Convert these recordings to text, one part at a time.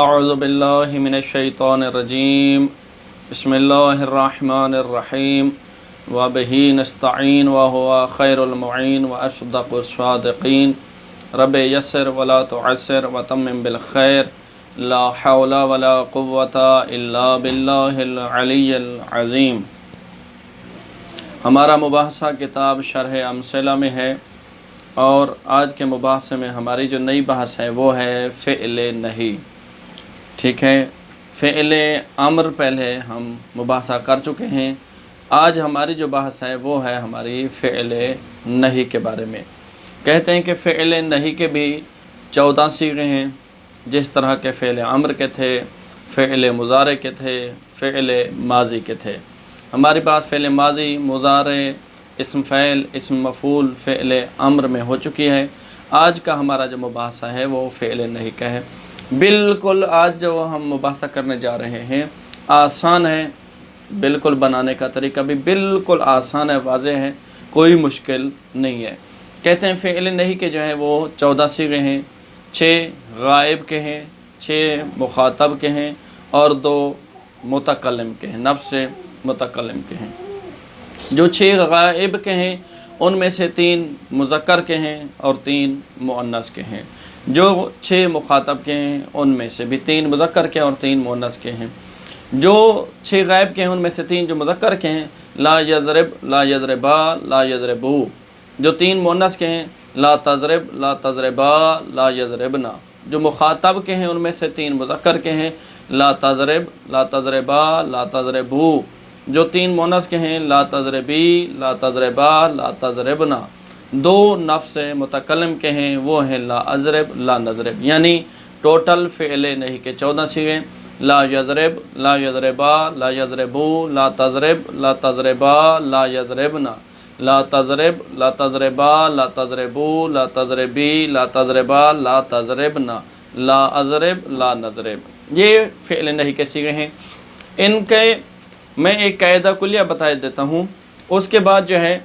اعوذ باللہ من الشیطان الرجیم بسم اللہ الرحمن الرحیم وبہ نستعین وہو خیر المعین واصدق الصادقین رب یسر ولا تعسر وتمم بالخیر لا حول ولا قوة الا باللہ العلی العظیم۔ ہمارا مباحثہ کتاب شرح امثلہ میں ہے، اور آج کے مباحثے میں ہماری جو نئی بحث ہے وہ ہے فعل نہی۔ ٹھیک ہے، فعل امر پہلے ہم مباحثہ کر چکے ہیں۔ آج ہماری جو بحث ہے وہ ہے ہماری فعل نہی کے بارے میں۔ کہتے ہیں کہ فعل نہی کے بھی 14 صیغے ہیں، جس طرح کے فعل امر کے تھے، فعل مضارع کے تھے، فعل ماضی کے تھے۔ ہماری بات فعل ماضی، مضارع، اسم فعل، اسم مفعول، فعل امر میں ہو چکی ہے۔ آج کا ہمارا جو مباحثہ ہے وہ فعل نہی کا ہے۔ بالکل آج جو ہم مباحثہ کرنے جا رہے ہیں آسان ہے، بالکل بنانے کا طریقہ بھی بالکل آسان ہے، واضح ہے، کوئی مشکل نہیں ہے۔ کہتے ہیں فعل نہی کے جو ہیں وہ 14 صیغے ہیں، 6 غائب کے ہیں، 6 مخاطب کے ہیں، اور 2 متکلم کے ہیں، نفس متکلم کے ہیں۔ جو 6 غائب کے ہیں ان میں سے 3 مذکر کے ہیں اور 3 مؤنث کے ہیں۔ جو 6 مخاطب کے ہیں ان میں سے بھی 3 مذکر کے اور 3 مؤنث کے ہیں۔ جو 6 غائب کے ہیں ان میں سے 3 جو مذکر کے ہیں، لا یضرب، لا یضربا، لا یضربو۔ جو 3 مؤنث کے ہیں، لا تضرب، لا تضربا، لا یضربنا۔ جو مخاطب کے ہیں ان میں سے 3 مذکر کے ہیں، لا تضرب، لا تضربا، لا تضربو۔ جو 3 مؤنث کے ہیں، لا تضربی، لا تضربا، لا تضربنا۔ 2 نفس متکلم کے ہیں، وہ ہیں لا اضرب، لا نضرب۔ یعنی ٹوٹل فعل نہی کے 14 صیغے: لا یضرب، لا یضربا، لا یضربو، لا تضرب، لا تضربا، لا یضربنا، لا تضرب، لا تضربا، لا تضربو، لا تضربی، لا تضربا، لا تضربنا، لا اضرب، لا نضرب۔ یہ فعل نہی کے صیغے ہیں۔ ان کے میں ایک قاعدہ کلیہ بتا دیتا ہوں، اس کے بعد جو ہے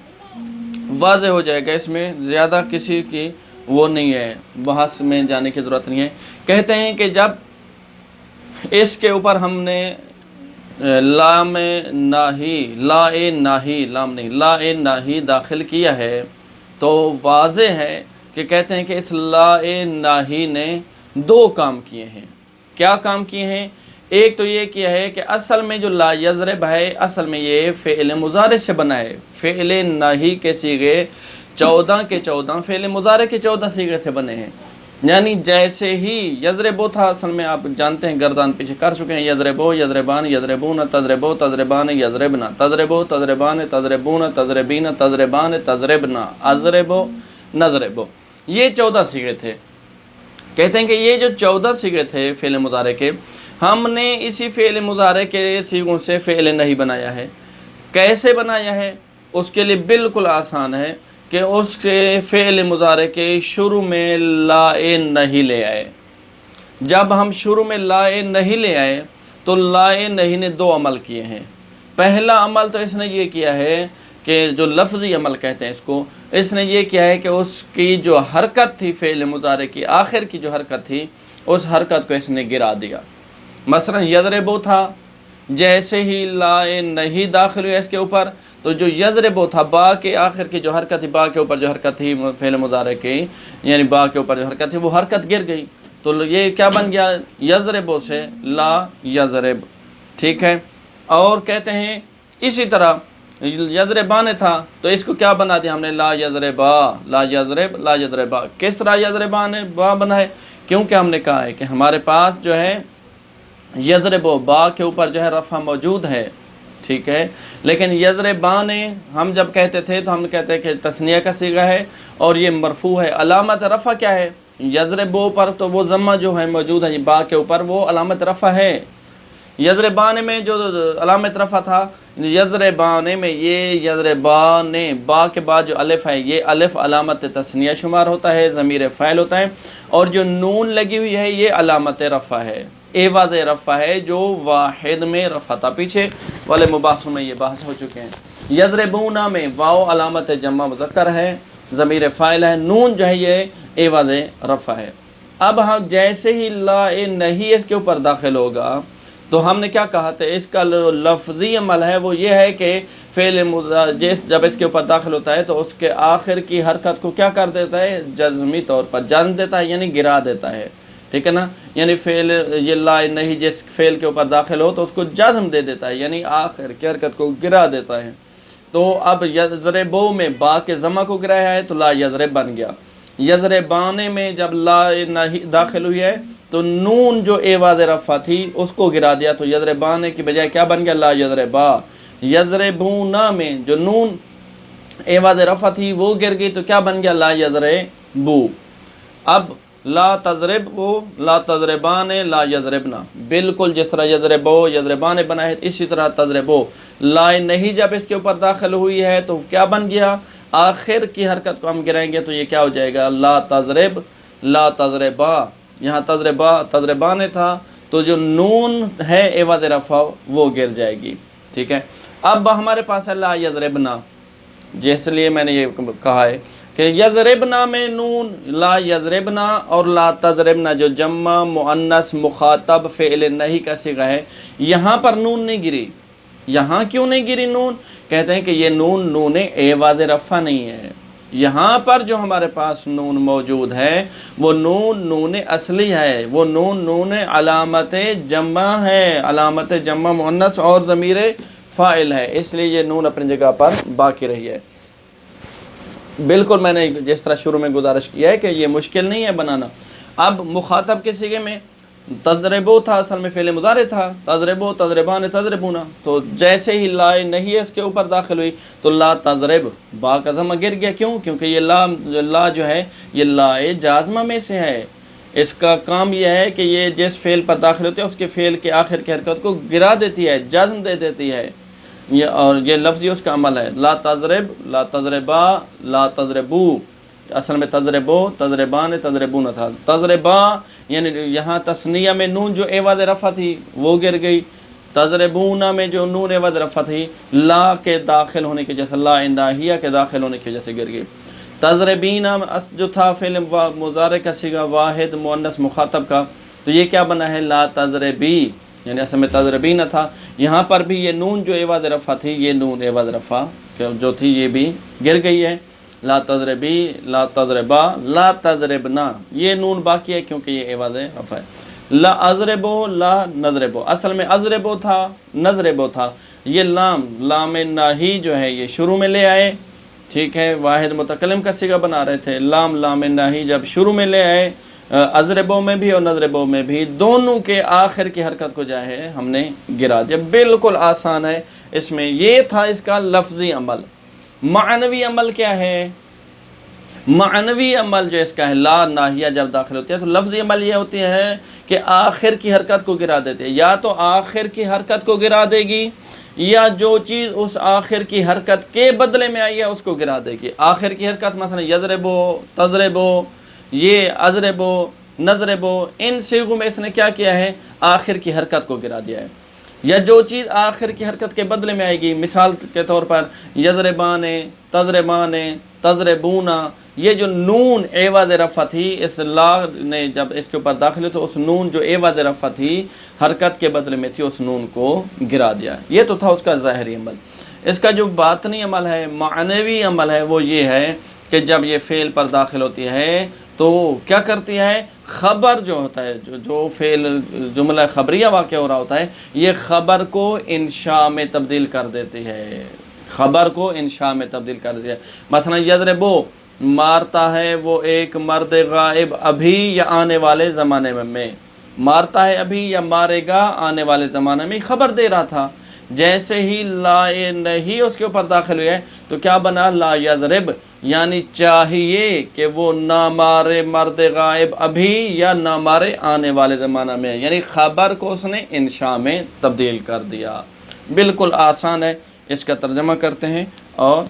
واضح ہو جائے گا، اس میں زیادہ کسی کی وہ نہیں ہے، بحث میں جانے کی ضرورت نہیں ہے۔ کہتے ہیں کہ جب اس کے اوپر ہم نے لام ناہی، لا ناہی، لام نہیں، لا ناہی داخل کیا ہے تو واضح ہے کہ کہتے ہیں کہ اس لا ناہی نے 2 کام کیے ہیں۔ کیا کام کیے ہیں؟ ایک تو یہ کیا ہے کہ اصل میں جو لا یضرب ہے، اصل میں یہ فعل مضارع سے بنا ہے۔ فعل نہی کے صیغے 14 کے 14 فعل مضارع کے 14 صیغے سے بنے ہیں۔ یعنی جیسے ہی یضربو تھا، اصل میں آپ جانتے ہیں، گردان پیچھے کر چکے ہیں، یضربو، یضربان، یضربون، تضربو، تضربان، یضربنا، تضربو، تضربان، تضربون، تضربین، تضربان، تضربنا، اضربو، نضربو۔ یہ 14 صیغے تھے۔ کہتے ہیں کہ یہ جو 14 صیغے تھے فعل مضارع کے، ہم نے اسی فعل مضارع کے صیغوں سے فعل نہی بنایا ہے۔ کیسے بنایا ہے؟ اس کے لیے بالکل آسان ہے کہ اس کے فعل مضارع کے شروع میں لا نہی لے آئے۔ جب ہم شروع میں لا نہی لے آئے تو لا نہی نے 2 عمل کیے ہیں۔ پہلا عمل تو اس نے یہ کیا ہے کہ جو لفظی عمل کہتے ہیں اس نے یہ کیا ہے کہ اس کی جو حرکت تھی فعل مضارع کی، آخر کی جو حرکت تھی، اس حرکت کو اس نے گرا دیا۔ مثلا یضربو تھا، جیسے ہی لا نہی داخل ہوئی اس کے اوپر تو جو یضربو تھا، با کے آخر کی جو حرکت تھی، با کے اوپر جو حرکت تھی فعل مضارع کی، یعنی با کے اوپر جو حرکت تھی وہ حرکت گر گئی، تو یہ کیا بن گیا؟ یضربو سے لا یضرب۔ ٹھیک ہے، اور کہتے ہیں اسی طرح یضربان تھا تو اس کو کیا بنا دیا ہم نے؟ لا یضربا، لا یضرب، لا یضربا۔ کس طرح یضربان با بنا ہے؟ کیونکہ ہم نے کہا ہے کہ ہمارے پاس جو ہے یضربو، با کے اوپر جو ہے رفع موجود ہے، ٹھیک ہے، لیکن یضربان ہم جب کہتے تھے تو ہم کہتے ہیں کہ تثنیہ کا صیغہ ہے اور یہ مرفوع ہے۔ علامت رفع کیا ہے؟ یضربو پر تو وہ ضمہ جو ہے موجود ہے، با کے اوپر، وہ علامت رفع ہے۔ یضربان میں جو علامت رفع تھا، یضربان میں یہ یضربان، با کے بعد جو الف ہے، یہ الف علامت تثنیہ شمار ہوتا ہے، ضمیر فاعل ہوتا ہے، اور جو نون لگی ہوئی ہے یہ علامت رفع ہے، ایواز رفع ہے، جو واحد میں رفع تھا۔ پیچھے والے مباحثوں میں یہ بحث ہو چکے ہیں۔ یضربونا میں واو علامت جمع مذکر ہے، ضمیر فاعل ہے، نون جو ہے یہ ایواز رفع ہے۔ اب ہم جیسے ہی لا نہیں اس کے اوپر داخل ہوگا تو ہم نے کیا کہا تھا، اس کا لفظی عمل ہے وہ یہ ہے کہ فعل جب اس کے اوپر داخل ہوتا ہے تو اس کے آخر کی حرکت کو کیا کر دیتا ہے، جزمی طور پر جزم دیتا ہے، یعنی گرا دیتا ہے، ٹھیک ہے نا، یعنی فعل یہ لا نہیں جس فعل کے اوپر داخل ہو تو اس کو جزم دے دیتا ہے، یعنی آخر کی حرکت کو گرا دیتا ہے۔ تو اب یضربو میں با کے ضمہ کو گرایا ہے تو لا یضرب بن گیا۔ یضربانے میں جب لا نہیں داخل ہوئی ہے تو نون جو ایواز رفع تھی اس کو گرا دیا، تو یضربانے کی بجائے کیا بن گیا، لا یضربا۔ یضربونا میں جو نون ایواز رفع تھی وہ گر گئی تو کیا بن گیا، لا یضربو۔ اب لا تضربو، لا تضربان، لا یضربنا، بالکل جس طرح یضربو یضربان بنا ہے اسی طرح تضربو، لا نہیں جب اس کے اوپر داخل ہوئی ہے تو کیا بن گیا، آخر کی حرکت کو ہم گرائیں گے تو یہ کیا ہو جائے گا، لا تضرب، لا تضربا۔ یہاں تضربا تضربان تھا تو جو نون ہے ایواز رفع وہ گر جائے گی، ٹھیک ہے۔ اب ہمارے پاس ہے لا یضربنا، جس لیے میں نے یہ کہا ہے کہ یضربنا میں نون، لا یضربنا اور لا تضربنا جو جمع مؤنث مخاطب فعل نہیں کا صیغہ ہے، یہاں پر نون نہیں گری۔ یہاں کیوں نہیں گری نون؟ کہتے ہیں کہ یہ نون ایواز رفع نہیں ہے، یہاں پر جو ہمارے پاس نون موجود ہے وہ نون اصلی ہے، وہ نون علامت جمع ہے، علامت جمع مؤنث اور ضمیر فاعل ہے، اس لیے یہ نون اپنی جگہ پر باقی رہی ہے۔ بالکل میں نے جس طرح شروع میں گزارش کیا ہے کہ یہ مشکل نہیں ہے بنانا۔ اب مخاطب کے صیغے میں تضربو تھا، اصل میں فعل مضارع تھا، تضربو تضربان تضربونا، تو جیسے ہی لا نہیں اس کے اوپر داخل ہوئی تو لا تضرب، با کا ضمہ گر گیا، کیوں؟ کیونکہ یہ لا جو ہے یہ لا جازمہ میں سے ہے، اس کا کام یہ ہے کہ یہ جس فعل پر داخل ہوتے ہیں اس کے فعل کے آخر کی حرکت کو گرا دیتی ہے، جزم دے دیتی ہے، اور یہ لفظی اس کا عمل ہے۔ لا تضرب، لا تضربا، لا تضربو، اصل میں تضربو تضربان تضربون تھا، تضربا یعنی یہاں تثنیہ میں نون جو ایواز رفع تھی وہ گر گئی، تضربون میں جو نون ایواز رفع تھی لا کے داخل ہونے کی وجہ سے، لا انداہیہ کے داخل ہونے کی وجہ سے گر گئی۔ تضربینا جو تھا فعل مضارع کا صیغہ واحد مؤنث مخاطب کا، تو یہ کیا بنا ہے، لا تضربی، یعنی اصل میں تضربین تھا، یہاں پر بھی یہ نون جو ایواز رفع تھی یہ نون ایواز رفع جو تھی یہ بھی گر گئی ہے، لا تضربی، لا تضربا، لا تضربنا، یہ نون باقی ہے کیونکہ یہ ایواز رفع ہے۔ لا اضربو، لا نضربو، اصل میں اضربو تھا نضربو تھا، یہ لام ناہی جو ہے یہ شروع میں لے آئے، ٹھیک ہے، واحد متکلم کا صیغہ بنا رہے تھے، لام ناہی جب شروع میں لے آئے، اضربو میں بھی اور نضربو میں بھی، دونوں کے آخر کی حرکت کو جو ہے ہم نے گرا دیا، بالکل آسان ہے۔ اس میں یہ تھا اس کا لفظی عمل۔ معنوی عمل کیا ہے؟ معنوی عمل جو اس کا ہے، لا ناہیہ جب داخل ہوتی ہے تو لفظی عمل یہ ہوتی ہے کہ آخر کی حرکت کو گرا دیتے ہیں، یا تو آخر کی حرکت کو گرا دے گی یا جو چیز اس آخر کی حرکت کے بدلے میں آئی ہے اس کو گرا دے گی۔ آخر کی حرکت مثلا یضربو، تضربو، یہ اضربو، نضربو، ان صیغوں میں اس نے کیا کیا ہے، آخر کی حرکت کو گرا دیا ہے۔ یا جو چیز آخر کی حرکت کے بدلے میں آئے گی، مثال کے طور پر یضربان، تضربان، تضربونا، یہ جو نون ایواز رفع تھی اس لا نے جب اس کے اوپر داخل ہوئی تو اس نون جو ایواز رفع تھی حرکت کے بدلے میں تھی اس نون کو گرا دیا۔ یہ تو تھا اس کا ظاہری عمل۔ اس کا جو باطنی عمل ہے، معنوی عمل ہے، وہ یہ ہے کہ جب یہ فعل پر داخل ہوتی ہے تو کیا کرتی ہے، خبر جو ہوتا ہے، جو فعل جملہ خبریہ واقع ہو رہا ہوتا ہے، یہ خبر کو انشاء میں تبدیل کر دیتی ہے، خبر کو انشاء میں تبدیل کر دیتی ہے۔ مثلا یضربو، مارتا ہے وہ ایک مرد غائب ابھی یا آنے والے زمانے میں، مارتا ہے ابھی یا مارے گا آنے والے زمانے میں، خبر دے رہا تھا۔ جیسے ہی لا نہیں اس کے اوپر داخل ہوئے تو کیا بنا، لا یضرب، یعنی چاہیے کہ وہ نہ مارے مرد غائب ابھی یا نہ مارے آنے والے زمانہ میں، یعنی خبر کو اس نے انشاء میں تبدیل کر دیا۔ بالکل آسان ہے، اس کا ترجمہ کرتے ہیں اور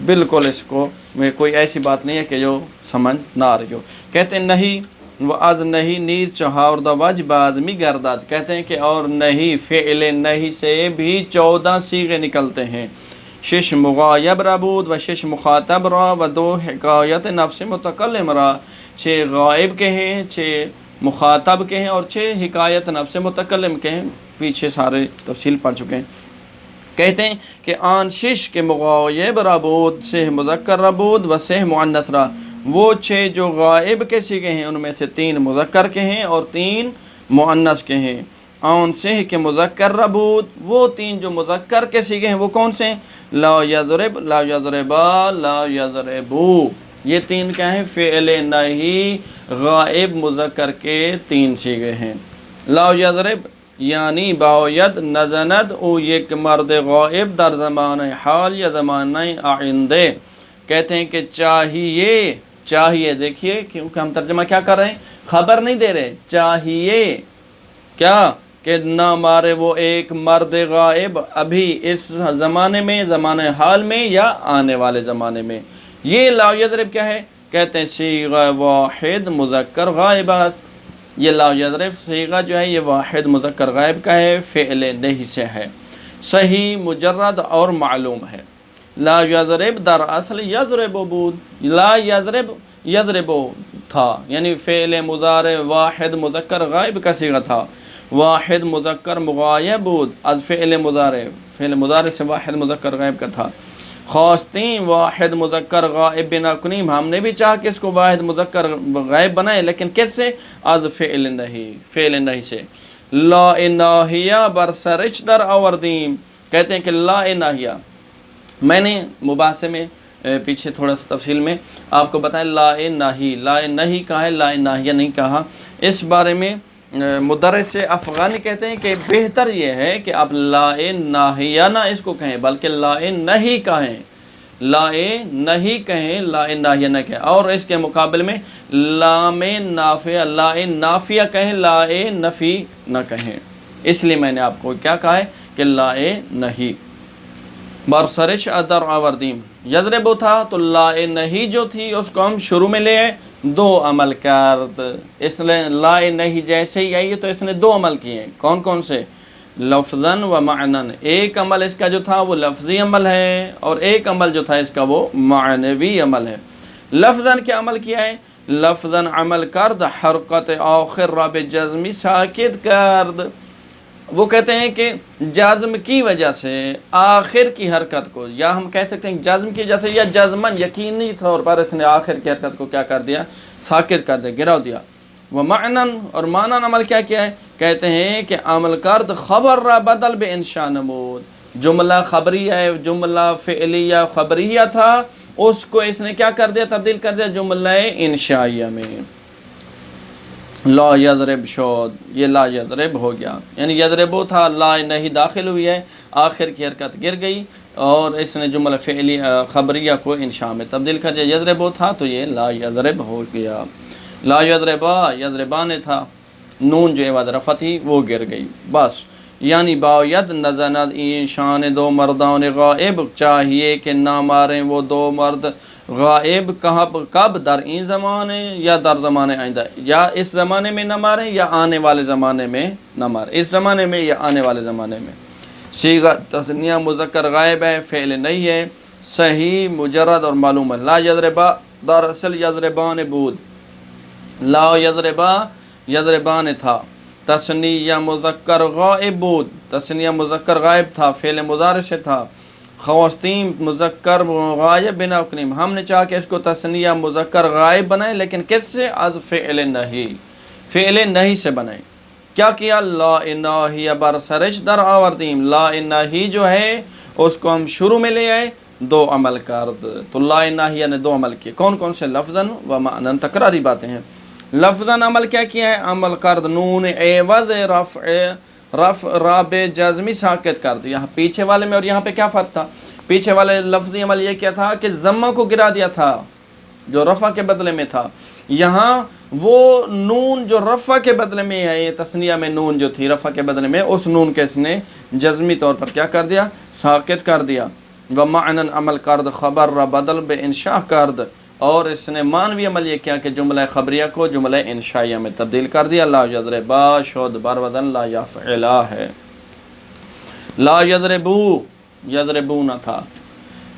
بالکل اس کو میں کوئی ایسی بات نہیں ہے کہ جو سمجھ نہ آ رہی ہو۔ کہتے ہیں نہیں و از نہیں نیز چہار دا وجب آدمی گرداد، کہتے ہیں کہ اور نہیں، فعل نہیں سے بھی 14 صیغے نکلتے ہیں، شش مغایب را بود و شش مخاطب را و 2 حکایت نفس متکلم را، 6 غائب کے ہیں، 6 مخاطب کے ہیں اور 6 حکایت نفس متکلم کے ہیں، پیچھے سارے تفصیل پڑھ چکے ہیں۔ کہتے ہیں کہ آن شش کے مغایب ربود سے مذکر ربود و سے مؤنث را، وہ 6 جو غائب کے سیغے ہیں ان میں سے 3 مذکر کے ہیں اور 3 مؤنث کے ہیں۔ آن سے کے مذکر ربود، وہ 3 جو مذکر کے سیغے ہیں وہ کون سے ہیں؟ لا یضرب، لا یضربا، لا یضربو، یہ 3 کیا ہیں؟ فعل نہی غائب مذکر کے 3 سیغے ہیں۔ لا یضرب یعنی باید نزند او یک مرد غائب در زمان حال یا زمان آئندے، کہتے ہیں کہ چاہیے، دیکھیے کیونکہ ہم ترجمہ کیا کر رہے ہیں، خبر نہیں دے رہے، چاہیے کیا کہ نہ مارے وہ ایک مرد غائب ابھی اس زمانے میں، زمانے حال میں یا آنے والے زمانے میں۔ یہ لا یضرب کیا ہے؟ کہتے ہیں صیغہ واحد مذکر غائب است، یہ لا یضرب صیغہ جو ہے یہ واحد مذکر غائب کا ہے، فعل نہیں سے ہے، صحیح مجرد اور معلوم ہے۔ لا یضرب در اصل یضرب بود، لا یضرب یضرب تھا، یعنی فعل مضارع واحد مذکر غائب کا صیغہ تھا، واحد مذکر مغایب بود از فعل مضارع سے واحد مذکر غائب کا تھا۔ خواستیں واحد مذکر غائب بنا کنیم، ہم نے بھی چاہا کہ اس کو واحد مذکر غائب بنائے، لیکن کس سے؟ از فعل نہیں سے۔ لا ناہیہ بر سرچ در آوردیم، کہتے ہیں کہ لا ناہیہ، میں نے مباحثے میں پیچھے تھوڑا سا تفصیل میں آپ کو بتایا، لا نہی کہا ہے، لا ناہیہ نہیں کہا۔ اس بارے میں مدرس افغانی کہتے ہیں کہ بہتر یہ ہے کہ آپ لا ناہیہ نہ اس کو کہیں بلکہ لا نہیں کہیں، لا نہیں کہیں، لا ناہیہ نہ کہیں، اور اس کے مقابل میں لام نافیہ، لا نافیہ کہیں، لا نفی نہ کہیں۔ اس لیے میں نے آپ کو کیا کہا ہے کہ لا نہیں۔ برسرچ ادر آوردیم، یضرب تھا تو لا نہیں جو تھی اس کو ہم شروع میں لے آئے، 2 عمل کرد، اس لیے لا نہیں جیسے ہی آئی تو اس نے 2 عمل کیے ہیں، کون سے؟ لفظاً و معنن، ایک عمل اس کا جو تھا وہ لفظی عمل ہے اور ایک عمل جو تھا اس کا وہ معنوی عمل ہے۔ لفظاً کیا عمل کیا ہے؟ لفظاً عمل کرد حرکت آخر را بے جزمی ساکت کرد، وہ کہتے ہیں کہ جزم کی وجہ سے آخر کی حرکت کو، یا ہم کہہ سکتے ہیں جزم کی وجہ سے یا جزمن یقینی طور پر اس نے آخر کی حرکت کو کیا کر دیا؟ ساکت کر دیا، گرا دیا۔ وہ معنن، اور معنن عمل کیا ہے؟ کہتے ہیں کہ عمل کرد خبر را بدل بے انشاء نمود، جملہ خبریہ ہے، جملہ فعلیہ خبریہ تھا، اس کو اس نے کیا کر دیا؟ تبدیل کر دیا جملہ انشائیہ میں۔ لا یضرب شود، یہ لا یضرب ہو گیا، یعنی یضربو تھا، لا نہیں داخل ہوئی ہے، آخر کی حرکت گر گئی اور اس نے جملہ فعلی خبریہ کو انشاء میں تبدیل کر دیا، یضربو تھا تو یہ لا یضرب ہو گیا۔ لا یضربا، یضربان تھا، نون جو عوض رفع تھی وہ گر گئی، بس۔ یعنی باید نزند این شان 2 مردان غائب، چاہیے کہ نہ ماریں وہ 2 مرد غائب، کب؟ در این زمانے یا در زمانے آئندہ، یا اس زمانے میں نہ ماریں یا آنے والے زمانے میں نہ ماریں، اس زمانے میں یا آنے والے زمانے میں۔ صیغہ تثنیہ مذکر غائب ہے، فعل نہیں ہے، صحیح مجرد اور معلوم ہے۔ لا یضربا دراصل یضربان بود، لا یضربا یضربان تھا، تثنیہ مذکر غائب بود، تثنیہ مذکر غائب تھا، فعل مضارع سے تھا۔ خواتین مذکر غائب بنا کنیم، ہم نے چاہا کہ اس کو تثنیہ مذکر غائب بنائیں، لیکن کس سے؟ از فعل نہیں، فعل نہیں سے بنائیں۔ کیا کیا؟ لا ناہیہ بر سرچ در آوردیم، لا ناہی جو ہے اس کو ہم شروع میں لے آئے، 2 عمل کرد، تو لا ناہیہ نے 2 عمل کیے، کون سے؟ لفظاً و معنن، تکراری باتیں ہیں۔ لفظاً عمل کیا ہے؟ عمل کرد نون عوض رفع را بے جزمی ساکت کر دیا۔ یہاں پیچھے والے میں اور یہاں پہ کیا فرق تھا؟ پیچھے والے لفظی عمل یہ کیا تھا کہ ضمہ کو گرا دیا تھا جو رفع کے بدلے میں تھا، یہاں وہ نون جو رفع کے بدلے میں ہے، تثنیہ میں نون جو تھی رفع کے بدلے میں، اس نون کے اس نے جزمی طور پر کیا کر دیا؟ ساکت کر دیا۔ ومعنن عمل کرد خبر را بدل بے انشاء کرد، اور اس نے معنوی عمل یہ کیا کہ جملہ خبریہ کو جملہ انشائیہ میں تبدیل کر دیا۔ لا یضربا شد بر وزن لا یفعلا ہے، لا یضربو، یضربو نہ تھا،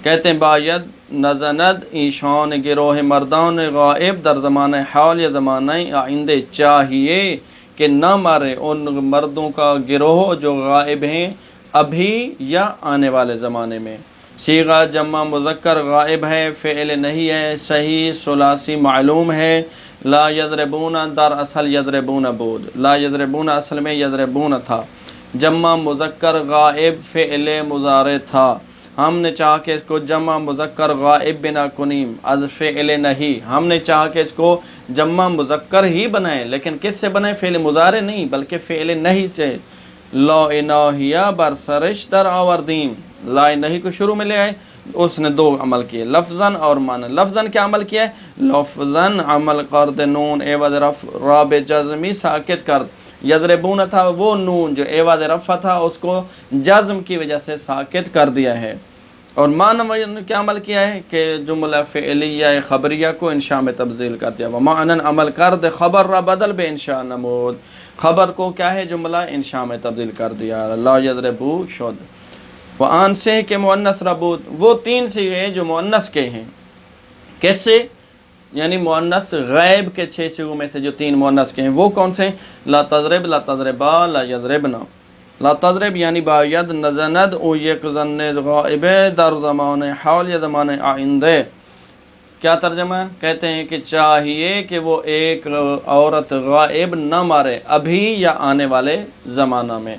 کہتے ہیں باید نزند ایشان گروہ مردان غائب در زمانہ حال یا زمانہ آئندہ چاہیے کہ نہ مارے ان مردوں کا گروہ جو غائب ہیں ابھی یا آنے والے زمانے میں۔ صیغہ جمع مذکر غائب ہے، فعل نہیں ہے، صحیح ثلاثی معلوم ہے۔ لا یضربون در اصل یضربون بود، لا یضربون اصل میں یضربون تھا۔ جمع مذکر غائب فعل مضارع تھا، ہم نے چاہا کہ اس کو جمع مذکر غائب بنا کنیم از فعل نہیں، ہم نے چاہا کہ اس کو جمع مذکر ہی بنائیں، لیکن کس سے بنائیں؟ فعل مضارع نہیں بلکہ فعل نہیں سے۔ لا الہیہ بر سرش در آوردیم، لا نہیں کو شروع میں لے آئے، اس نے دو عمل کیے، لفظاً اور معنی۔ لفظاً کیا عمل کیا ہے؟ لفظاً عمل کرد نون عوض رفع راب جزمی ساکت کرد۔ یضربون تھا وہ نون جو عوض رفع تھا اس کو جزم کی وجہ سے ساکت کر دیا ہے۔ اور معنی کیا عمل کیا ہے کہ جملہ فعلیہ خبریہ کو انشاء میں تبدیل کر دیا۔ ومعنن عمل کرد خبر را بدل بے انشاء نمود، خبر کو کیا ہے جملہ انشاء میں تبدیل کر دیا۔ لا یضربو شد۔ وآن سے کہ مؤنث ربوت، وہ تین صیغے جو مؤنث کے ہیں، کس سے؟ یعنی مؤنث غیب کے 6 صیغوں میں سے جو 3 مؤنث کے ہیں وہ کون سے ہیں؟ لا تضرب، لا تضربا، لا یضربنا۔ لا تضرب یعنی باید نزند او یک زن غائب در زمان حال یا زمان آئندہ۔ کیا ترجمہ ہے؟ کہتے ہیں کہ چاہیے کہ وہ ایک عورت غائب نہ مارے ابھی یا آنے والے زمانہ میں۔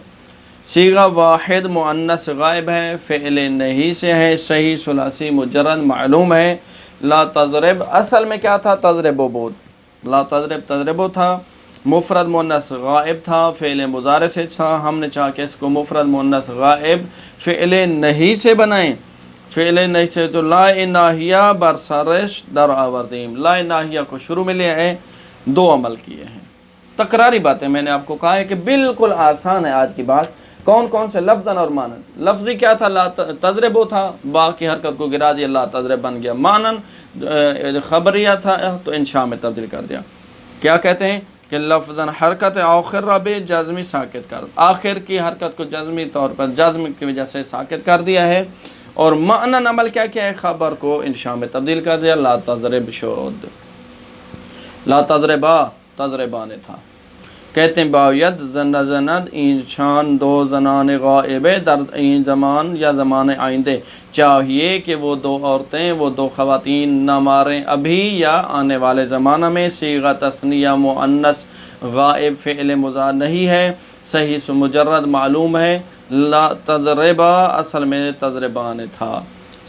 صیغہ واحد مؤنث غائب ہے، فعل نہیں سے ہے، صحیح ثلاثی مجرد معلوم ہے۔ لا تضرب اصل میں کیا تھا؟ تضربو بود، لا تضرب تضربو تھا، مفرد مؤنث غائب تھا، فعل مضارع سے تھا، ہم نے چاہا کہ اس کو مفرد مؤنث غائب فعل نہیں سے بنائیں، فعل نہیں سے تو لا ناہیہ بر سرش در آوردیم، لا ناہیہ کو شروع میں لے آئے، 2 عمل کیے ہیں۔ تکراری باتیں میں نے آپ کو کہا ہے کہ بالکل آسان ہے آج کی بات۔ کون کون سے؟ لفظاً اور معنن۔ لفظی کیا تھا؟ لا تضربو تھا، با کی حرکت کو گرا دیا، لا تضرب بن گیا۔ معنن خبریہ تھا تو انشاء میں تبدیل کر دیا۔ کیا کہتے ہیں کہ لفظاً حرکت آخر رب جزمی ساکت کر، آخر کی حرکت کو جزمی طور پر جزم کی وجہ سے ساکت کر دیا ہے۔ اور معنن عمل کیا کیا ہے؟ خبر کو انشاء میں تبدیل کر دیا، لا تضرب شد، لا تضربا تضربانے تھا۔ کہتے ہیں باید زند انشان 2 زنان غائب در این زمان یا زمان آئندہ، چاہیے کہ وہ 2 عورتیں، وہ 2 خواتین نہ ماریں ابھی یا آنے والے زمانہ میں۔ صیغہ تثنیہ مؤنث غائب فعل مضارع نہیں ہے، صحیح سے مجرد معلوم ہے۔ لا تضربا اصل میں تضربان تھا،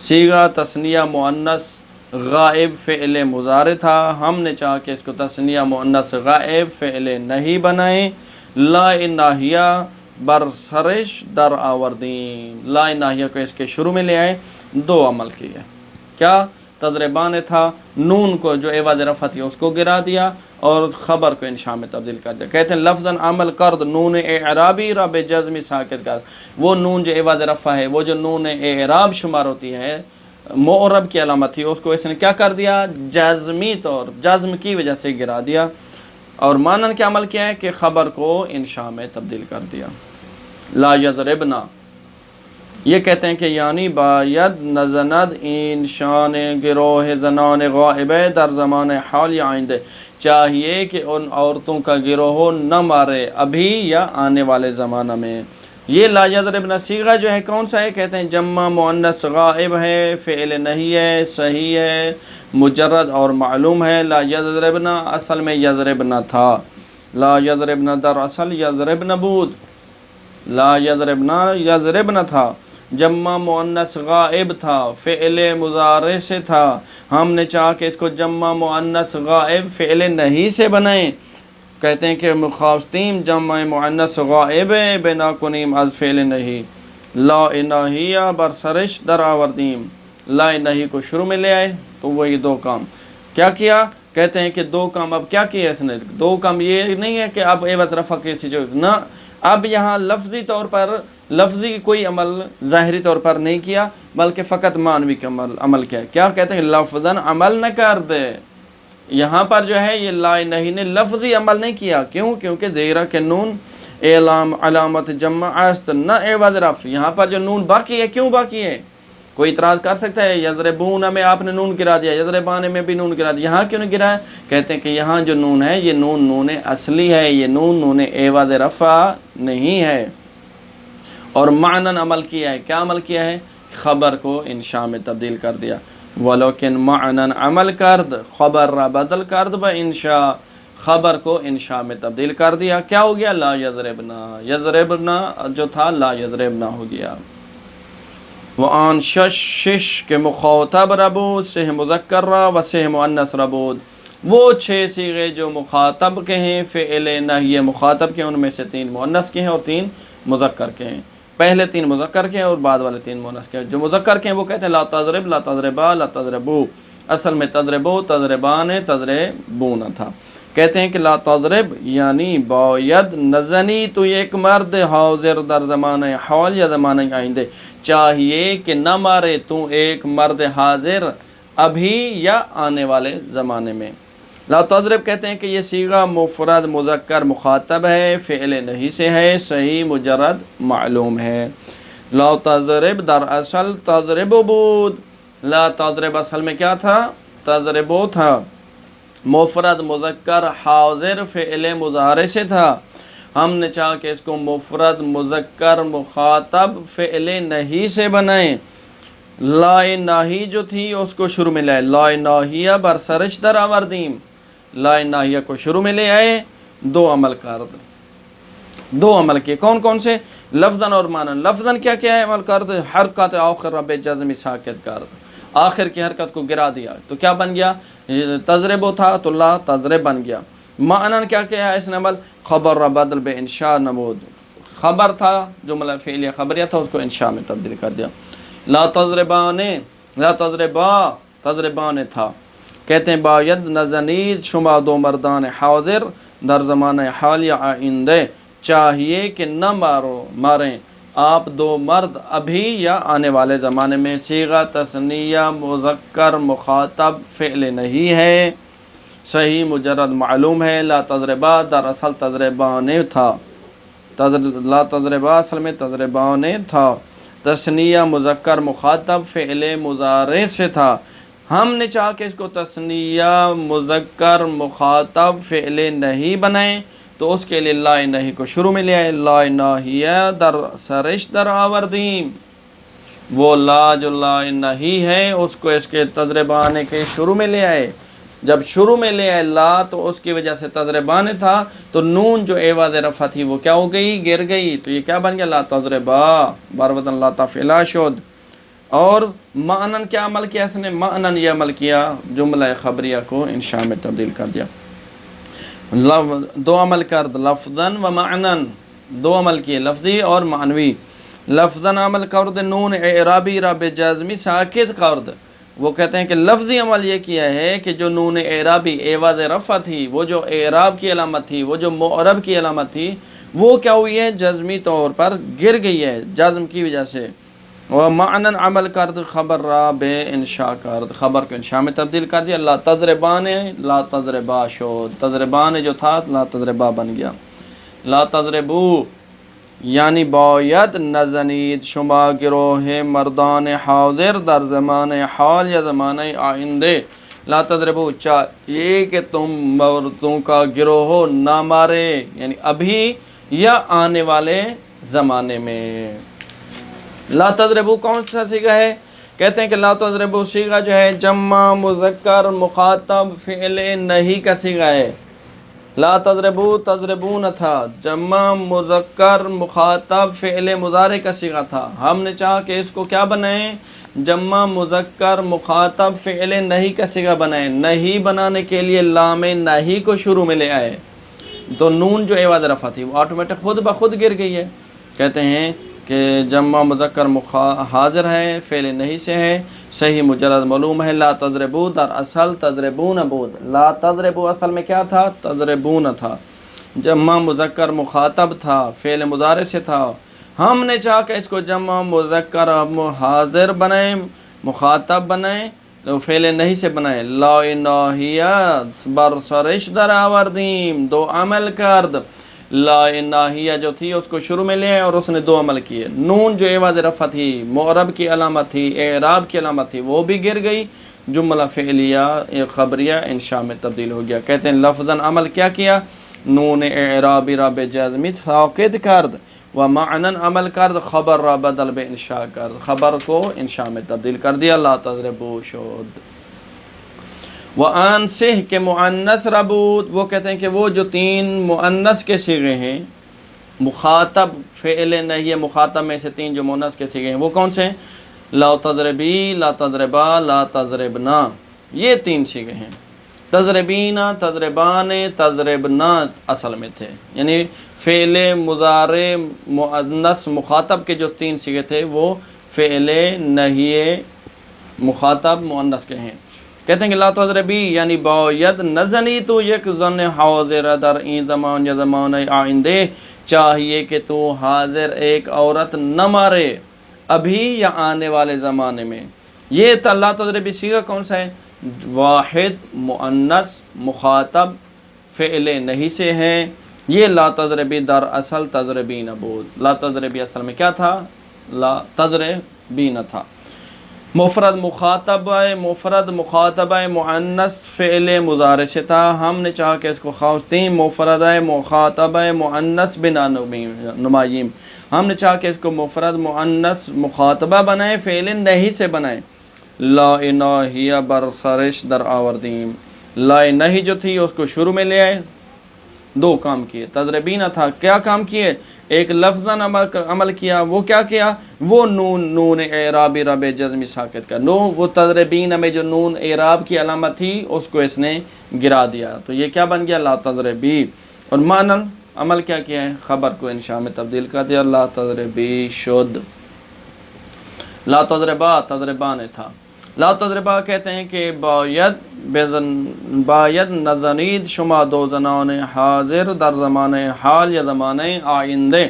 صیغہ تثنیہ مؤنث غائب فعل مضارع تھا، ہم نے چاہا کہ اس کو تثنیہ مؤنث غائب فعل نہیں بنائیں۔ لا ناہیہ بر سرش در آوردین، لا ناہیہ کو اس کے شروع میں لے آئے، 2 عمل کیے۔ کیا؟ تضربان تھا، نون کو جو عوض رفع تھی اس کو گرا دیا اور خبر کو انشاء میں تبدیل کر دیا۔ کہتے ہیں لفظاً عمل کرد نون اعرابی رب جزمی ساکت کر، وہ نون جو عوض رفع ہے، وہ جو نون اعراب شمار ہوتی ہے، معرب کی علامت تھی، اس کو اس نے کیا کر دیا؟ جزمی طور، جزم کی وجہ سے گرا دیا۔ اور مانن کیا عمل کیا ہے کہ خبر کو انشاء میں تبدیل کر دیا۔ لا یضربنا، یہ کہتے ہیں کہ یعنی باید نزند انشان گروہ زنان غائب در زمان حال یا آئندہ، چاہیے کہ ان عورتوں کا گروہ نہ مارے ابھی یا آنے والے زمانہ میں۔ یہ لا یضربنا صیغہ جو ہے کون سا ہے؟ کہتے ہیں جمع مؤنث غائب ہے، فعل نہیں ہے، صحیح ہے، مجرد اور معلوم ہے۔ لا یضربنا اصل میں یضربنا تھا، لا یضربنا در اصل یضربنا بود، لا یضربنا یضربنا تھا، جمع مؤنث غائب تھا، فعل مضارع سے تھا، ہم نے چاہا کہ اس کو جمع مؤنث غائب فعل نہیں سے بنائیں۔ کہتے ہیں کہ مخاصتیم جمع مؤنث غائب بنا کنیم از فعل نہیں۔ لا ناہیہ بر سرش در آوردیم، لا نہی کو شروع میں لے آئے تو وہی 2 کام کیا کیا؟ کہتے ہیں کہ 2 کام اب کیا کیا اس نے؟ 2 کام یہ نہیں ہے کہ اب عوض رفع کسی جو نہ، اب یہاں لفظی طور پر لفظی کوئی عمل ظاہری طور پر نہیں کیا بلکہ فقط معنوی کا عمل کیا۔ کیا کہتے ہیں؟ لفظاً عمل نہ کر دے، یہاں پر جو ہے یہ لا نہیں نے لفظی عمل نہیں کیا، کیوں؟ کیونکہ زیرہ کے نون اعلام علامت جمع است نہ عوض رفع، یہاں پر جو نون باقی ہے، کیوں باقی ہے؟ کوئی اعتراض کر سکتا ہے یضربون میں آپ نے نون گرا دیا، یضربان میں بھی نون گرا دیا، یہاں کیوں نہیں گرا ہے؟ کہتے ہیں کہ یہاں جو نون ہے یہ نون اصلی ہے، یہ نون عوض رفع نہیں ہے، اور معنن عمل کیا ہے۔ کیا عمل کیا ہے؟ خبر کو انشاء میں تبدیل کر دیا۔ ولیکن معنن عمل کرد، خبر را بدل کرد با انشاء، خبر کو انشاء میں تبدیل کر دیا۔ کیا ہو گیا؟ لا یضربنا، یضربنا جو تھا لا یضربنا ہو گیا۔ وآن شش کے مخاطب ربود، سہ مذکر را و سہ مؤنث ربود، وہ 6 صیغے جو مخاطب کے ہیں، فعل نہی مخاطب کے، ان میں سے 3 مؤنث کے ہیں اور 3 مذکر کے ہیں۔ پہلے 3 مذکر کے ہیں اور بعد والے 3 مؤنث کے ہیں۔ جو مذکر کے ہیں وہ کہتے ہیں لا تضرب، لا تضربا، لا تضربو، اصل میں تضربو، تضربان، تضربون تھا۔ کہتے ہیں کہ لا تضرب یعنی باید نزنی تو ایک مرد حاضر در زمانہ حال یا زمانہ آئندے، چاہیے کہ نہ مارے تو ایک مرد حاضر ابھی یا آنے والے زمانے میں۔ لا تضرب کہتے ہیں کہ یہ صیغہ مفرد مذکر مخاطب ہے، فعل نہیں سے ہے، صحیح مجرد معلوم ہے۔ لا تضرب در اصل تضرب بود، لا تضرب اصل میں کیا تھا؟ تضربو تھا، مفرد مذکر حاضر فعل مضارع سے تھا، ہم نے چاہا کہ اس کو مفرد مذکر مخاطب فعل نہیں سے بنائیں۔ لا ناہی جو تھی اس کو شروع میں لائے، لا ناہیہ بر سرش در آوردیم، لا ناہیہ کو شروع میں لے آئے، 2 عمل کرد، 2 عمل کیے، کون کون سے؟ لفظاً اور معنن۔ لفظاً کیا کیا ہے عمل کرد؟ حرکت آخر رب جزم ساکت کرد، آخر کی حرکت کو گرا دیا، تو کیا بن گیا؟ تضرب تھا تو لا تضرب بن گیا۔ معنن کیا کیا ہے اس نے عمل؟ خبر را بدل بے انشاء نمود، خبر تھا جملہ فعلیہ خبریہ تھا، اس کو انشاء میں تبدیل کر دیا۔ لا تضربان، لا تضربا، تضربان تھا، کہتے ہیں باید نزنید شما 2 مردان حاضر در زمانہ حال یا آئندہ، چاہیے کہ نہ ماریں آپ 2 مرد ابھی یا آنے والے زمانے میں۔ صیغہ تثنیہ مذکر مخاطب فعل نہیں ہے، صحیح مجرد معلوم ہے۔ لا تضربا در اصل تضربان تھا، لا تضربا اصل میں تضربان تھا، تثنیہ مذکر مخاطب فعل مضارع سے تھا، ہم نے چاہا کہ اس کو تثنیہ مذکر مخاطب فعل نہیں بنائیں، تو اس کے لیے لا نہیں کو شروع میں لے آئے، لا ناہیہ در سرش در آوردیم، وہ لا جو لا نہیں ہے اس کو اس کے تضربان کے شروع میں لے آئے، جب شروع میں لے آئے لا تو اس کی وجہ سے تضربان تھا، تو نون جو عوض رفع تھی وہ کیا ہو گئی؟ گر گئی، تو یہ کیا بن گیا؟ لا تضربا، بروتن لا تفعلا شد۔ اور معنن کیا عمل کیا اس نے؟ معنن یہ عمل کیا جملہ خبریہ کو انشاء میں تبدیل کر دیا۔ 2 عمل کرد، لفظاً و معنن، 2 عمل کیے، لفظی اور معنوی۔ لفظاً عمل کرد نون اعرابی را بجزمی ساکت کرد، وہ کہتے ہیں کہ لفظی عمل یہ کیا ہے کہ جو نون اعرابی عوض رفع تھی، وہ جو اعراب کی علامت تھی، وہ جو معرب کی علامت تھی، وہ کیا ہوئی ہے؟ جزمی طور پر گر گئی ہے جزم کی وجہ سے۔ ومعنن عمل کرد خبر را بے انشاء کرد، خبر کو انشاء میں تبدیل کر دیا۔ لا تضربان لا تضربا شد، تضربان جو تھا لا تضربا بن گیا۔ لا تضربو یعنی باید نزنید شما گروہ مردان حاضر در زمان حال یا زمانہ آئندے، لا تضربو چاہیے کہ تم مردوں کا گروہ نہ مارے، یعنی ابھی یا آنے والے زمانے میں۔ لا تضربو کون سا صیغہ ہے؟ کہتے ہیں کہ لا تضربو صیغہ جو ہے جمع مذکر مخاطب فعل نہیں کا صیغہ ہے۔ لا تضربو تضربون تھا، جمع مذکر مخاطب فعل مضارع کا صیغہ تھا، ہم نے چاہا کہ اس کو کیا بنائیں؟ جمع مذکر مخاطب فعل نہیں کا صیغہ بنائیں۔ نہیں بنانے کے لیے لام نہیں کو شروع میں لے آئے، تو نون جو عوض رفع تھی وہ آٹومیٹک خود بخود گر گئی ہے۔ کہتے ہیں کہ جمع مذکر حاضر ہے، فعل نہیں سے ہے، صحیح مجرد معلوم ہے۔ لا تضربو در اصل تضربون بود، لا تضربو اصل میں کیا تھا؟ تضربون تھا، جمع مذکر مخاطب تھا، فعل مضارع سے تھا، ہم نے چاہا کہ اس کو جمع مذکر حاضر بنائیں، مخاطب بنائیں، تو فعل نہیں سے بنائیں۔ لا ناہیہ بر سرش در آوردیم، 2 عمل کرد، لا ناہیہ جو تھی اس کو شروع میں لے آئے اور اس نے دو عمل کیے. نون جو ایواز رفع تھی، معرب کی علامت تھی، اعراب کی علامت تھی، وہ بھی گر گئی. جملہ فعلیہ خبریہ انشاء میں تبدیل ہو گیا. کہتے ہیں لفظاً عمل کیا کیا؟ نون اعرابی رب جزمی ساکت کرد و معنن عمل کرد، خبر را بدل بے انشاء کرد، خبر کو انشاء میں تبدیل کر دیا. لا تضربوا شد. وَآن سہ کے مؤنث ربود، وہ کہتے ہیں کہ وہ جو تین مؤنث کے صیغے ہیں، مخاطب فعل نہیں ہے، مخاطب میں سے تین جو مؤنث کے صیغے ہیں وہ کون سے ہیں؟ لا تضربی، لا تضربا، لا تضربنا، یہ تین صیغے ہیں. تضربینا، تضربان، تضربنا اصل میں تھے، یعنی فعل مضارع مؤنث مخاطب کے جو تین صیغے تھے وہ فعل نہیں مخاطب مؤنث کے ہیں. کہتے ہیں کہ لا تضربی یعنی باید نزنی تو یک زن حاضر در این زمان یا زمان آئندے، چاہیے کہ تو حاضر ایک عورت نہ مارے ابھی یا آنے والے زمانے میں. یہ لا تضربی صیغہ کون سا ہے؟ واحد مؤنث مخاطب فعل نہیں سے ہے. یہ لا تضربی در اصل تضربین بود. لا تضربی اصل میں کیا تھا؟ لا تضربین تھا. مفرد مخاطبہ مؤنث فعل مضارع سے تھا. ہم نے چاہا کہ اس کو خواستین مفرد مخاطبہ مؤنث بنا نمائیم، ہم نے چاہا کہ اس کو مفرد مؤنث مخاطبہ بنائے، فعل نہیں سے بنائے. لا ناہیہ برسرش در آوردیم، لا نہیں جو تھی اس کو شروع میں لے آئے. دو کام کیے. تضربینہ تھا، کیا کام کیے؟ ایک لفظاً عمل کیا. وہ کیا کیا؟ وہ نون اعرابی رب جزمی ساکت کا وہ تضربینہ میں جو نون اعراب کی علامت تھی اس کو اس نے گرا دیا، تو یہ کیا بن گیا؟ لا تضربی. اور معنن عمل کیا کیا ہے؟ خبر کو انشاء میں تبدیل کر دیا. لا تضربی شد. لا تضربا تضربان تھا. لا تضربا کہتے ہیں کہ باید نزنید شما دو زنان حاضر در زمان حال یا زمان آئندے،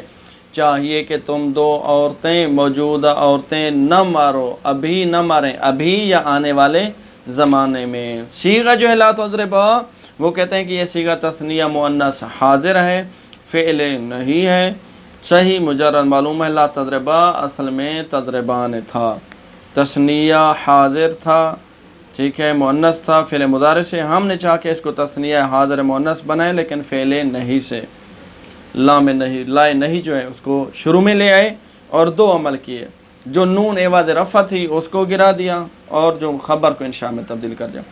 چاہیے کہ تم دو عورتیں موجودہ عورتیں نہ مارو، ابھی نہ ماریں، ابھی یا آنے والے زمانے میں. صیغہ جو ہے لا تضربا وہ کہتے ہیں کہ یہ صیغہ تثنیہ مؤنث حاضر ہے، فعل نہیں ہے. صحیح مجرد معلوم ہے لا تضربا اصل میں تضربان تھا، تثنیہ حاضر تھا، ٹھیک ہے، مؤنث تھا، فعل مضارع سے. ہم نے چاہا کہ اس کو تثنیہ حاضر مؤنث بنائے لیکن فعل نہیں سے. لا نہیں جو ہے اس کو شروع میں لے آئے اور دو عمل کیے. جو نون ایواز رفع تھی اس کو گرا دیا اور جو خبر کو انشاء میں تبدیل کر دیا.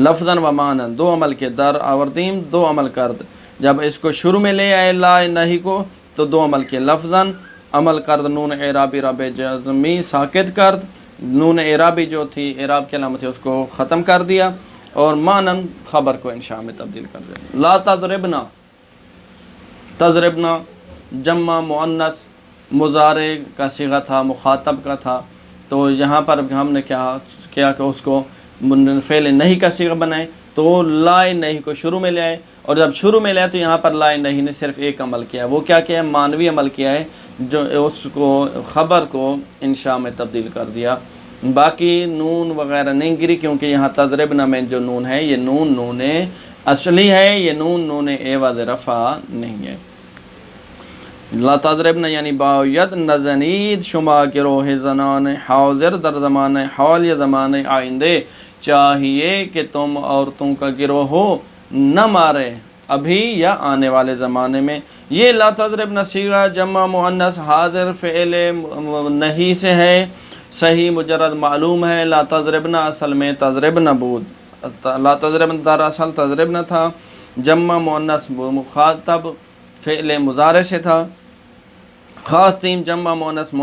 لفظاً و معنن دو عمل کے. در آوردیم دو عمل کرد. جب اس کو شروع میں لے آئے لا نہیں کو تو دو عمل کے. لفظاً عمل کرد نون اعرابی رب جزمی ساکت کرد، نون اعرابی جو تھی اعراب کی علامت تھی اس کو ختم کر دیا، اور معنن خبر کو انشاء میں تبدیل کر دیا. لا تضربنا، تضربنا جمع مؤنث مضارع کا صیغہ تھا، مخاطب کا تھا، تو یہاں پر ہم نے کیا کہ اس کو فعل نہیں کا صیغہ بنائے، تو لا نہیں کو شروع میں لے آئے، اور جب شروع میں لے آئے تو یہاں پر لا نہیں نے صرف ایک عمل کیا. وہ کیا ہے؟ معنوی عمل کیا ہے، جو اس کو خبر کو انشاء میں تبدیل کر دیا. باقی نون وغیرہ نہیں گری کیونکہ یہاں تضربنا میں جو نون ہے یہ نون اصلی ہے، یہ نون ایواز رفع نہیں ہے. لا تضربنا یعنی باید نزنید شما گروہ زنان حاضر در زمان حال یا زمان آئندے، چاہیے کہ تم عورتوں کا گروہ ہو نہ مارے ابھی یا آنے والے زمانے میں. یہ لا تضربنا صیغہ جمع مؤنث حاضر فعل نہیں سے ہے، صحیح مجرد معلوم ہے. لا تضربنا اصل میں تضربنا بود. لا تضربنا در اصل تضربنا تھا، جمع مؤنث مخاطب فعل مضارع سے تھا. خواستیم جمع مؤنث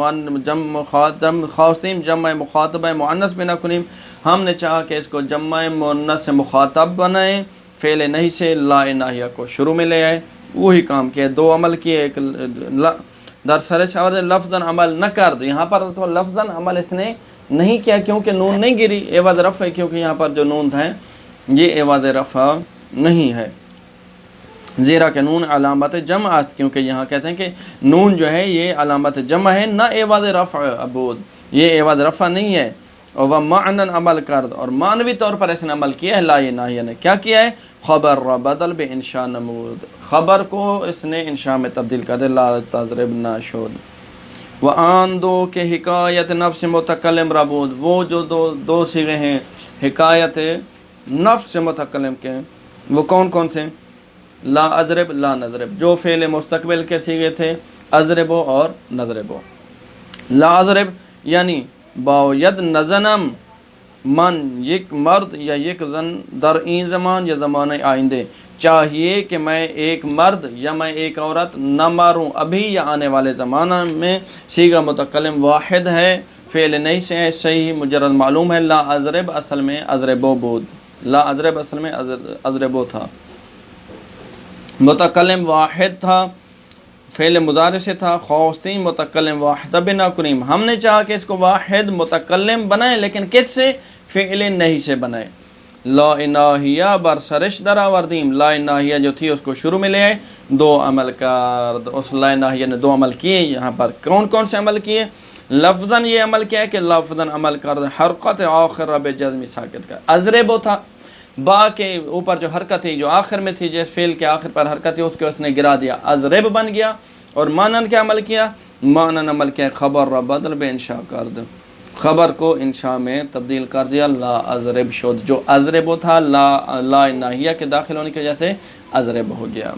خواستیم جمع مخاطبہ مؤنث بنا کنیم، ہم نے چاہا کہ اس کو جمع مؤنث سے مخاطب بنائیں، فعل نہیں سے. لا ناہیہ کو شروع میں لے آئے، وہی کام کیا، دو عمل کیے. ایک در سرچ اور لفظاً عمل نہ کر دو، یہاں پر تو لفظاً عمل اس نے نہیں کیا کیونکہ نون نہیں گری، ایواز رفع ہے، کیونکہ یہاں پر جو نون ہے یہ ایواز رفع نہیں ہے، زیرا کہ نون علامت جمع است، کیونکہ یہاں کہتے ہیں کہ نون جو ہے یہ علامت جمع ہے، نہ ایواز رفع عبود، یہ ایواز رفع نہیں ہے. اور وہ معنن عمل کرد، اور معنوی طور پر اس نے عمل کیا ہے، لا یہ ناہیہ نے کیا کیا ہے، خبر را بدل بے انشاء نمود، خبر کو اس نے انشاء میں تبدیل کر دے، لا تضرب نہ شود، وہ آن دو کہ حکایت نفس متکلم ربود، وہ جو دو صیغے ہیں حکایت نفس متکلم کے، وہ کون کون سے، لا اضرب لا نضرب، جو فعل مستقبل کے صیغے تھے اضربو اور نضربو۔ لا اضرب یعنی باید نزنم من یک مرد یا یک زن در این زمان یا زمانہ آئندے، چاہیے کہ میں ایک مرد یا میں ایک عورت نہ ماروں ابھی یا آنے والے زمانہ میں۔ صیغہ متکلم واحد ہے، فعل نہیں سے ہے، صحیح مجرد معلوم ہے۔ لا اضرب اصل میں اضربو بود، لا اضرب اصل میں اضربو تھا، متکلم واحد تھا، فعل مضارع سے تھا، خوستین متکلم واحد بنا کریم، ہم نے چاہا کہ اس کو واحد متکلم بنائے، لیکن کس سے، فعل نہیں سے بنائے۔ لا الہیہ بر سرش در آوردیم، لا الہیہ جو تھی اس کو شروع میں لے آئے، دو عمل کرد، اس لا الہیہ نے دو عمل کیے، یہاں پر کون کون سے عمل کیے، لفظاً یہ عمل کیا ہے کہ لفظاً عمل کرد، حرکت آخر رب جزمی ساکت کا، اضربو تھا، با کے اوپر جو حرکت تھی جو آخر میں تھی، جس فعل کے آخر پر حرکت تھی اس کے اس نے گرا دیا، اضرب بن گیا۔ اور مانن کیا عمل کیا، مانن عمل کیا، خبر را بدل بے انشاء کرد، خبر کو انشاء میں تبدیل کر دیا، لا اضرب شد، جو اضرب تھا لا ناہیہ کے داخل ہونے کی وجہ سے اضرب ہو گیا۔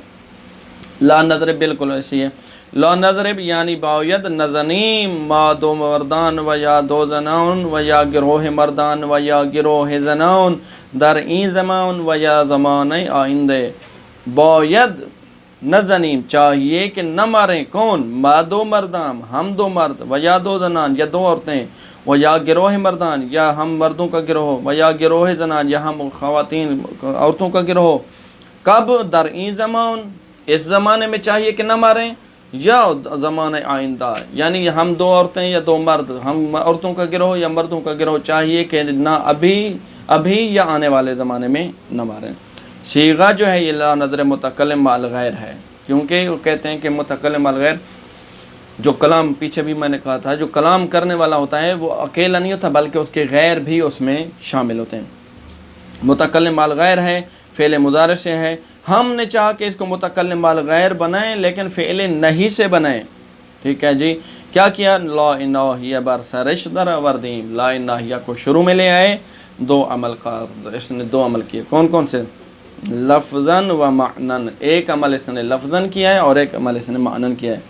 لا نضرب بالکل ایسی ہے، لا نضرب یعنی باید نزنیم ما دو مردان و یا دو زنان و یا گروہ مردان و یا گروہ زنان در این زمان و یا زمانہ آئندے، باید نزنیم چاہیے کہ نہ ماریں، کون، ما دو مردان ہم دو مرد، و یا دو زنان یا دو عورتیں، و یا گروہ مردان یا ہم مردوں کا گروہ، و یا گروہ زنان یا ہم خواتین عورتوں کا گروہ، کب، در این زمان اس زمانے میں چاہیے کہ نہ ماریں، یا زمانہ آئندہ یعنی ہم دو عورتیں یا دو مرد، ہم عورتوں کا گروہ یا مردوں کا گروہ چاہیے کہ نہ ابھی یا آنے والے زمانے میں نہ ماریں۔ صیغہ جو ہے یہ لا نظر متکلم مع الغیر ہے، کیونکہ وہ کہتے ہیں کہ متکلم مع الغیر، جو کلام پیچھے بھی میں نے کہا تھا، جو کلام کرنے والا ہوتا ہے وہ اکیلا نہیں ہوتا بلکہ اس کے غیر بھی اس میں شامل ہوتے ہیں۔ متکلم مع الغیر ہے، فعل مضارع سے ہے، ہم نے چاہا کہ اس کو متکلم مع الغیر بنائیں لیکن فعل نہیں سے بنائیں، ٹھیک ہے جی۔ کیا کیا، لا الہیہ بر سرش در آوردیم، لا الہیہ کو شروع میں لے آئے، دو عمل کار، اس نے دو عمل کیے، کون کون سے، لفظاً و معنن، ایک عمل اس نے لفظاً کیا ہے اور ایک عمل اس نے معنن کیا ہے۔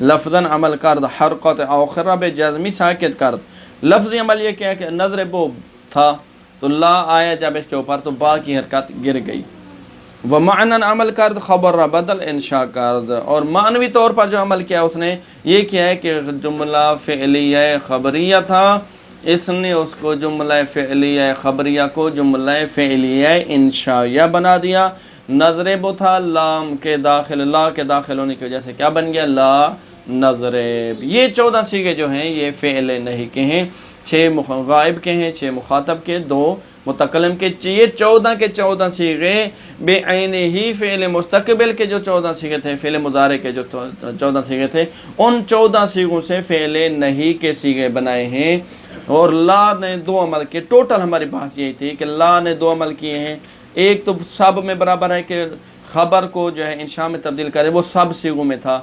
لفظاً عمل کرد حرکت آخرہ بے جزمی ساکت کرد، لفظی عمل یہ کیا ہے کہ نضربو تھا تو لا آیا جب اس کے اوپر تو با کی حرکت گر گئی، و معنن عمل کرد خبر را بدل انشاء کرد، اور معنوی طور پر جو عمل کیا اس نے یہ کیا ہے کہ جملہ فعلیہ خبریہ تھا، اس نے اس کو جملہ فعلیہ خبریہ کو جملہ فعلیہ انشائیہ بنا دیا۔ نضرب تھا، لام کے داخل، لا کے داخل ہونے کی وجہ سے کیا بن گیا، لا نضرب۔ یہ 14 صیغے جو ہیں یہ فعل نہیں کے ہیں، 6 غائب کے ہیں، 6 مخاطب کے، 2 متکلم کے، یہ 14 کے 14 صیغے بے عین ہی فعل مستقبل کے جو 14 صیغے تھے، فعل مضارع کے جو 14 صیغے تھے، ان 14 صیغوں سے فعل نہیں کے صیغے بنائے ہیں۔ اور لا نے 2 عمل کیے، ٹوٹل ہماری بحث یہی تھی کہ لا نے 2 عمل کیے ہیں، ایک تو سب میں برابر ہے کہ خبر کو جو ہے انشاء میں تبدیل کرے، وہ سب صیغوں میں تھا۔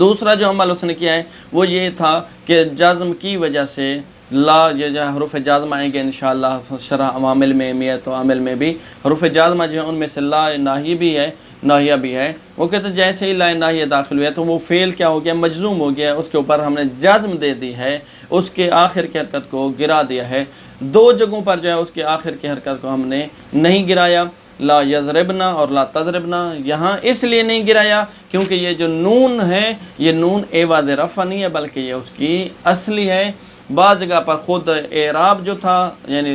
دوسرا جو عمل اس نے کیا ہے وہ یہ تھا کہ جزم کی وجہ سے لا، یہ جو حروف جازمہ آئیں گے انشاءاللہ شرح عوامل میں، میت و عامل میں بھی حروف جازمہ جو ہیں ان میں سے لا ناہی بھی ہے، ناہیہ بھی ہے۔ وہ کہتے ہیں جیسے ہی لا ناہیہ داخل ہوا تو وہ فعل کیا ہو گیا، مجزوم ہو گیا، اس کے اوپر ہم نے جزم دے دی ہے، اس کے آخر کی حرکت کو گرا دیا ہے۔ 2 جگہوں پر جو ہے اس کے آخر کی حرکت کو ہم نے نہیں گرایا، لا یضربنا اور لا تضربنا، یہاں اس لیے نہیں گرایا کیونکہ یہ جو نون ہے یہ نون عوض رفع نہیں ہے بلکہ یہ اس کی اصلی ہے۔ بعض جگہ پر خود اعراب جو تھا یعنی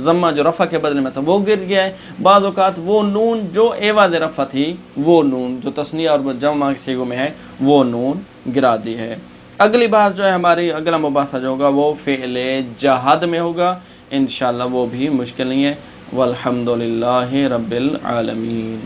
ضمہ جو رفع کے بدلے میں تھا وہ گر گیا ہے، بعض اوقات وہ نون جو عوض رفع تھی وہ نون جو تثنیہ اور جمع صیغوں میں ہے وہ نون گرا دی ہے۔ اگلی بار جو ہے ہماری اگلا مباحثہ جو ہوگا وہ فعل جہاد میں ہوگا انشاءاللہ، وہ بھی مشکل نہیں ہے۔ والحمدللہ رب العالمین۔